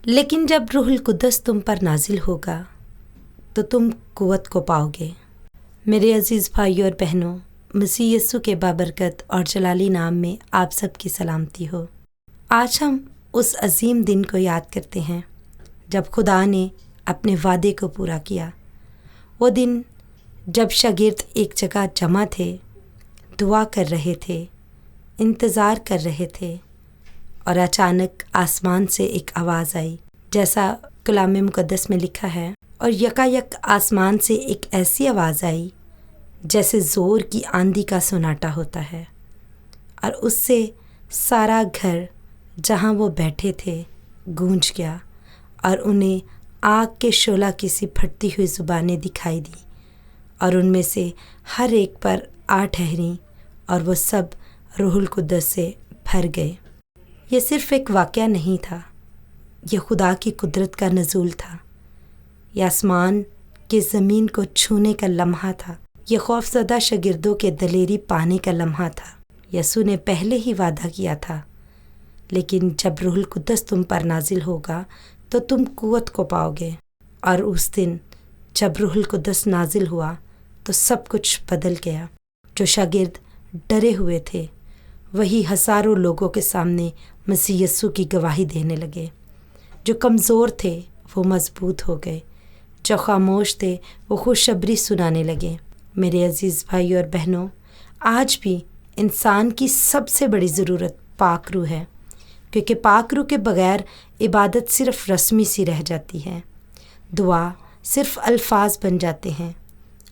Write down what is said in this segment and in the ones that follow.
لیکن جب روح القدس تم پر نازل ہوگا تو تم قوت کو پاؤگے۔ میرے عزیز بھائیوں اور بہنوں، مسیح یسوع کے بابرکت اور جلالی نام میں آپ سب کی سلامتی ہو۔ آج ہم اس عظیم دن کو یاد کرتے ہیں جب خدا نے اپنے وعدے کو پورا کیا۔ وہ دن جب شاگرد ایک جگہ جمع تھے، دعا کر رہے تھے، انتظار کر رہے تھے، اور اچانک آسمان سے ایک آواز آئی، جیسا کلام مقدس میں لکھا ہے، اور یکایک آسمان سے ایک ایسی آواز آئی جیسے زور کی آندھی کا سناٹا ہوتا ہے، اور اس سے سارا گھر جہاں وہ بیٹھے تھے گونج گیا، اور انہیں آگ کے شعلہ کی سی پھٹتی ہوئی زبانیں دکھائی دیں، اور ان میں سے ہر ایک پر آ ٹھہریں، اور وہ سب روح القدس سے بھر گئے۔ یہ صرف ایک واقعہ نہیں تھا، یہ خدا کی قدرت کا نزول تھا۔ یہ آسمان کے زمین کو چھونے کا لمحہ تھا۔ یہ خوفزدہ شاگردوں کے دلیری پانے کا لمحہ تھا۔ یسوع نے پہلے ہی وعدہ کیا تھا، لیکن جب روح القدس تم پر نازل ہوگا تو تم قوت کو پاؤ گے۔ اور اس دن جب روح القدس نازل ہوا تو سب کچھ بدل گیا۔ جو شاگرد ڈرے ہوئے تھے وہی ہزاروں لوگوں کے سامنے مسیح یسوع کی گواہی دینے لگے۔ جو کمزور تھے وہ مضبوط ہو گئے، جو خاموش تھے وہ خوشخبری سنانے لگے۔ میرے عزیز بھائیوں اور بہنوں، آج بھی انسان کی سب سے بڑی ضرورت پاک روح ہے، کیونکہ پاک روح کے بغیر عبادت صرف رسمی سی رہ جاتی ہے، دعا صرف الفاظ بن جاتے ہیں،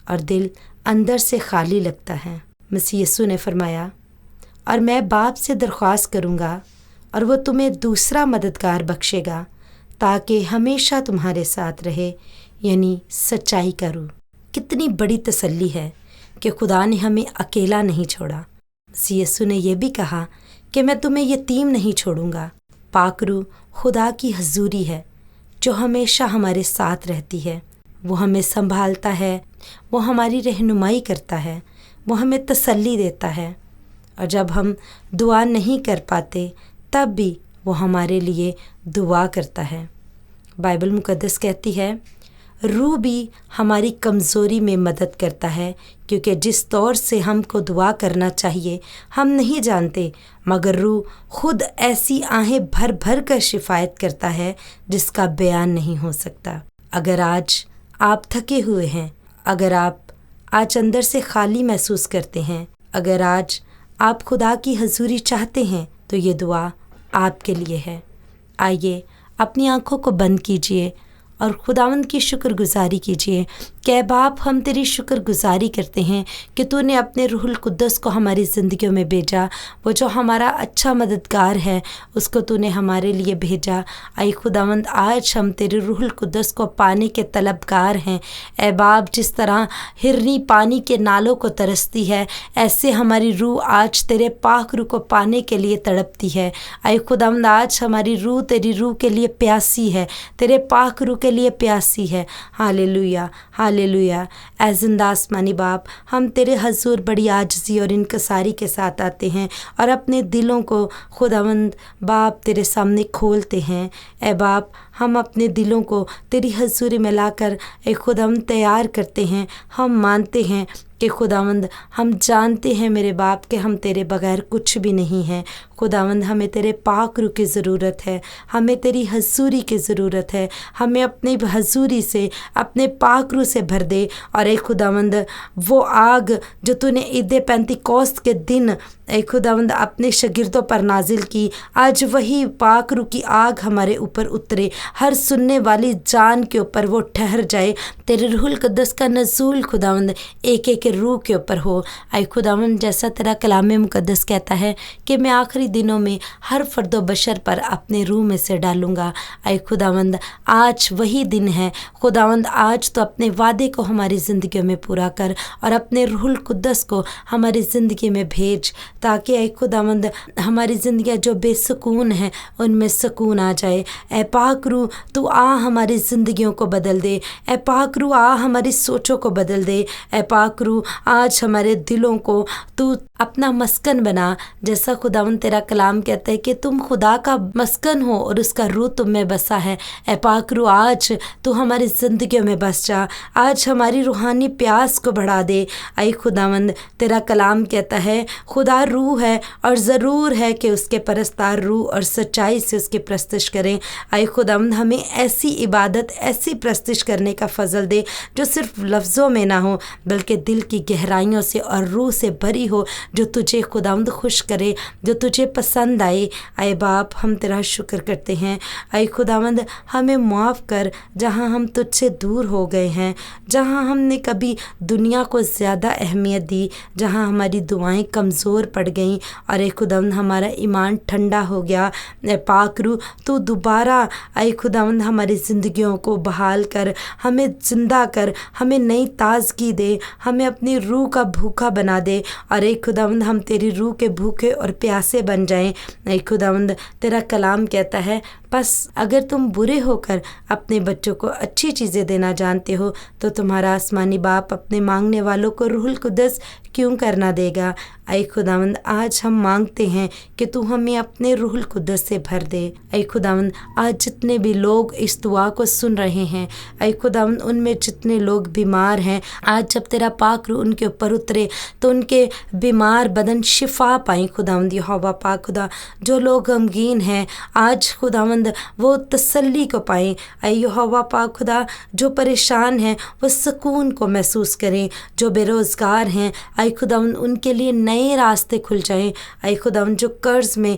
اور دل اندر سے خالی لگتا ہے۔ مسیح یسوع نے فرمایا، اور میں باپ سے درخواست کروں گا اور وہ تمہیں دوسرا مددگار بخشے گا تاکہ ہمیشہ تمہارے ساتھ رہے، یعنی سچائی کا روح۔ کتنی بڑی تسلی ہے کہ خدا نے ہمیں اکیلا نہیں چھوڑا۔ مسیح یسوع نے یہ بھی کہا کہ میں تمہیں یتیم نہیں چھوڑوں گا۔ پاک روح خدا کی حضوری ہے جو ہمیشہ ہمارے ساتھ رہتی ہے۔ وہ ہمیں سنبھالتا ہے، وہ ہماری رہنمائی کرتا ہے، وہ ہمیں تسلی دیتا ہے، اور جب ہم دعا نہیں کر پاتے تب بھی وہ ہمارے لیے دعا کرتا ہے۔ بائبل مقدس کہتی ہے، روح بھی ہماری کمزوری میں مدد کرتا ہے، کیونکہ جس طور سے ہم کو دعا کرنا چاہیے ہم نہیں جانتے، مگر روح خود ایسی آہیں بھر بھر کر شفایت کرتا ہے جس کا بیان نہیں ہو سکتا۔ اگر آج آپ تھکے ہوئے ہیں، اگر آپ آج اندر سے خالی محسوس کرتے ہیں، اگر آج آپ خدا کی حضوری چاہتے ہیں تو یہ دعا آپ کے لیے ہے۔ آئیے اپنی آنکھوں کو بند کیجیے اور خداوند کی شکر گزاری کیجیے کہ اے باپ، ہم تیری شکر گزاری کرتے ہیں کہ تو نے اپنے روح القدس کو ہماری زندگیوں میں بھیجا۔ وہ جو ہمارا اچھا مددگار ہے اس کو تو نے ہمارے لیے بھیجا۔ اے خداوند، آج ہم تیرے روح القدس کو پانے کے طلبگار ہیں۔ اے باپ، جس طرح ہرنی پانی کے نالوں کو ترستی ہے، ایسے ہماری روح آج تیرے پاک روح کو پانے کے لیے تڑپتی ہے۔ اے خداوند، آج ہماری روح تیری روح کے لیے پیاسی ہے، تیرے پاک روح کے لیے پیاسی ہے۔ ہاللیلویا، ہاللیلویا۔ اے زندہ آسمانی باپ، ہم تیرے حضور بڑی عاجزی اور انکساری کے ساتھ آتے ہیں اور اپنے دلوں کو خداوند باپ تیرے سامنے کھولتے ہیں۔ اے باپ، ہم اپنے دلوں کو تیری حضوری میں لا کر اے خداوند تیار کرتے ہیں۔ ہم مانتے ہیں کہ خداوند، ہم جانتے ہیں میرے باپ کہ ہم تیرے بغیر کچھ بھی نہیں ہیں۔ خداوند، ہمیں تیرے پاک روح کی ضرورت ہے، ہمیں تیری حضوری کی ضرورت ہے۔ ہمیں اپنی حضوری سے، اپنے پاک روح سے بھر دے، اور اے خداوند، وہ آگ جو تو نے عید پینتیکوست کے دن اے خداوند اپنے شاگردوں پر نازل کی، آج وہی پاک روح کی آگ ہمارے اوپر اترے، ہر سننے والی جان کے اوپر وہ ٹھہر جائے۔ تیرے روح القدس کا نزول خداوند ایک ایک روح کے اوپر ہو۔ اے خداوند، جیسا تیرا کلام مقدس کہتا ہے کہ میں آخری دنوں میں ہر فرد و بشر پر اپنے روح میں سے ڈالوں گا۔ اے خداوند، آج وہی دن ہے۔ خداوند، آج تو اپنے وعدے کو ہماری زندگیوں میں پورا کر اور اپنے روح القدس کو ہماری زندگی میں بھیج تاکہ اے خداوند ہماری زندگیاں جو بے سکون ہیں ان میں سکون آ جائے۔ اے پاک روح تو آ ہماری زندگیوں کو بدل دے، اے پاک روح آ ہماری سوچوں کو بدل دے، اے پاک روح آج ہمارے دلوں کو تو اپنا مسکن بنا، جیسا خداوند تیرا کلام کہتا ہے کہ تم خدا کا مسکن ہو اور اس کا روح تم میں بسا ہے۔ اے پاک روح آج تو ہماری زندگیوں میں بس جا، آج ہماری روحانی پیاس کو بڑھا دے۔ اے خداوند تیرا کلام کہتا ہے خدا روح ہے اور ضرور ہے کہ اس کے پرستار روح اور سچائی سے اس کی پرستش کریں۔ اے خداوند ہمیں ایسی عبادت، ایسی پرستش کرنے کا فضل دے جو صرف لفظوں میں نہ ہو بلکہ دل کی گہرائیوں سے اور روح سے بھری ہو، جو تجھے خداوند خوش کرے، جو تجھے پسند آئے۔ اے باپ ہم تیرا شکر کرتے ہیں، اے خداوند ہمیں معاف کر جہاں ہم تجھ سے دور ہو گئے ہیں، جہاں ہم نے کبھی دنیا کو زیادہ اہمیت دی، جہاں ہماری دعائیں کمزور پڑ گئیں اور اے خداوند ہمارا ایمان ٹھنڈا ہو گیا۔ اے پاک روح تو دوبارہ اے خداوند ہماری زندگیوں کو بحال کر، ہمیں زندہ کر، ہمیں نئی تازگی دے، ہمیں اپنی روح کا بھوکا بنا دے اور اے خداوند ہم تیری روح کے بھوکے اور پیاسے بن جائیں۔ اے خداوند تیرا کلام کہتا ہے بس اگر تم برے ہو کر اپنے بچوں کو اچھی چیزیں دینا جانتے ہو تو تمہارا آسمانی باپ اپنے مانگنے والوں کو روح القدس کیوں کرنا دے گا۔ اے خداوند آج ہم مانگتے ہیں کہ تو ہمیں اپنے روح القدس سے بھر دے۔ اے خداوند آج جتنے بھی لوگ اس دعا کو سن رہے ہیں، اے خداوند ان میں جتنے لوگ بیمار ہیں، آج جب تیرا پاک روح ان کے اوپر اترے تو ان کے بیمار بدن شفا پائیں۔ خداوند یہوہ پاک خدا، جو لوگ غمگین ہیں آج خداوند وہ تسلی کو پائیں۔ اے یہوہ پاک خدا، جو پریشان ہیں وہ سکون کو محسوس کریں، جو بے روزگار ہیں اے خداوند ان کے لیے نئے راستے کھل جائیں۔ اے خداوند جو قرض میں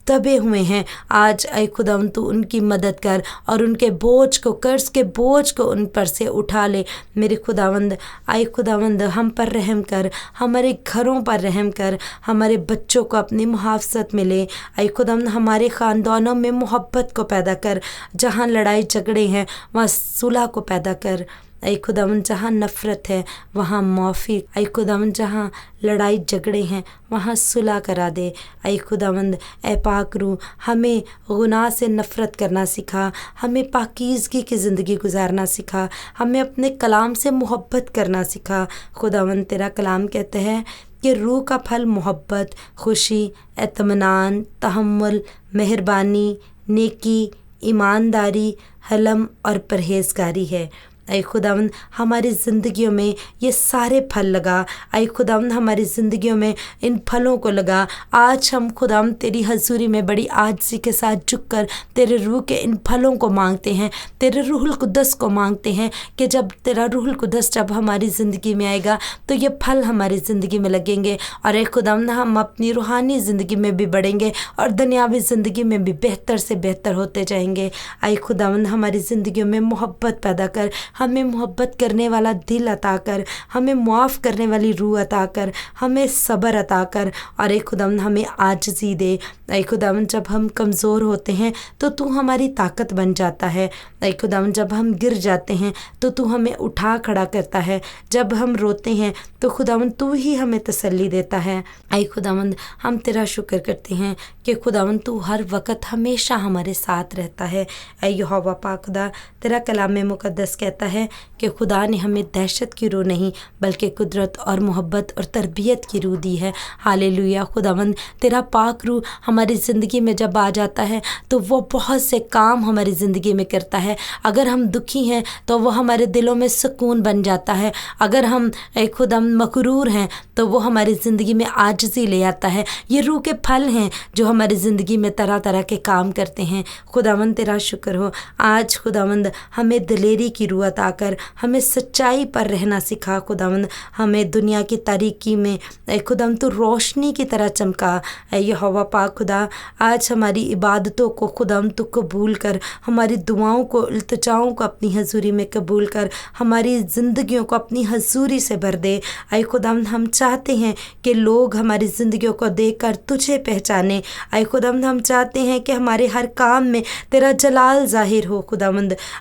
دبے ہوئے ہیں آج اے خداوند تو ان کی مدد کر اور ان کے بوجھ کو، قرض کے بوجھ کو ان پر سے اٹھا لے۔ میرے خداوند اے خداوند ہم پر رحم کر، ہمارے گھروں پر رحم کر، ہمارے بچوں کو اپنی محافظت میں لے۔ اے خداوند ہمارے خاندانوں میں محبت کو پیدا کر، جہاں لڑائی جھگڑے ہیں وہاں صلح کو پیدا کر۔ اے خداوند جہاں نفرت ہے وہاں معافی، اے خداوند جہاں لڑائی جھگڑے ہیں وہاں صلح کرا دے۔ اے خداوند اے پاک روح ہمیں گناہ سے نفرت کرنا سکھا، ہمیں پاکیزگی کی زندگی گزارنا سکھا، ہمیں اپنے کلام سے محبت کرنا سکھا۔ خداوند تیرا کلام کہتا ہے کہ روح کا پھل محبت، خوشی، اطمینان، تحمل، مہربانی، نیکی، ایمانداری، حلم اور پرہیزگاری ہے۔ اے خداوند ہماری زندگیوں میں یہ سارے پھل لگا، اے خداوند ہماری زندگیوں میں ان پھلوں کو لگا۔ آج ہم خداوند تیری حضوری میں بڑی عاجزی کے ساتھ جھک کر تیرے روح کے ان پھلوں کو مانگتے ہیں، تیرے روح القدس کو مانگتے ہیں کہ جب تیرا روح القدس جب ہماری زندگی میں آئے گا تو یہ پھل ہماری زندگی میں لگیں گے اور اے خداوند ہم اپنی روحانی زندگی میں بھی بڑھیں گے اور دنیاوی زندگی میں بھی بہتر سے بہتر ہوتے جائیں گے۔ اے خداوند ہماری زندگیوں میں محبت پیدا کر، ہمیں محبت کرنے والا دل عطا کر، ہمیں معاف کرنے والی روح عطا کر، ہمیں صبر عطا کر اور اے خداوند ہمیں عاجزی دے۔ اے خداوند جب ہم کمزور ہوتے ہیں تو تو ہماری طاقت بن جاتا ہے۔ اے خداوند جب ہم گر جاتے ہیں تو تو ہمیں اٹھا کھڑا کرتا ہے، جب ہم روتے ہیں تو خداوند تو ہی ہمیں تسلی دیتا ہے۔ اے خداوند ہم تیرا شکر کرتے ہیں کہ خداوند تو ہر وقت ہمیشہ ہمارے ساتھ رہتا ہے۔ اے یہوہ پاک خدا، تیرا کلام مقدس کہتا ہے کہ خدا نے ہمیں دہشت کی روح نہیں بلکہ قدرت اور محبت اور تربیت کی روح دی ہے۔ ہاللیلویا۔ خداوند تیرا پاک روح ہماری زندگی میں جب آ جاتا ہے تو وہ بہت سے کام ہماری زندگی میں کرتا ہے۔ اگر ہم دکھی ہیں تو وہ ہمارے دلوں میں سکون بن جاتا ہے، اگر ہم اے خداوند مغرور ہیں تو وہ ہماری زندگی میں عاجزی لے آتا ہے۔ یہ روح کے پھل ہیں جو ہماری زندگی میں طرح طرح کے کام کرتے ہیں۔ خداوند تیرا شکر ہو، آج خداوند ہمیں دلیری کی روح عطا کر، ہمیں سچائی پر رہنا سکھا۔ خداوند ہمیں دنیا کی تاریکی میں اے خداوند تو روشنی کی طرح چمکا۔ اے یہوہ پاک خدا، آج ہماری عبادتوں کو خداوند تو قبول کر، ہماری دعاؤں کو، التجاؤں کو اپنی حضوری میں قبول کر، ہماری زندگیوں کو اپنی حضوری سے بھر دے۔ اے خداوند ہم چاہتے ہیں کہ لوگ ہماری زندگیوں کو دیکھ کر تجھے پہچانے۔ اے خداوند ہم چاہتے ہیں کہ ہمارے ہر کام میں تیرا جلال ظاہر ہو۔ خداوند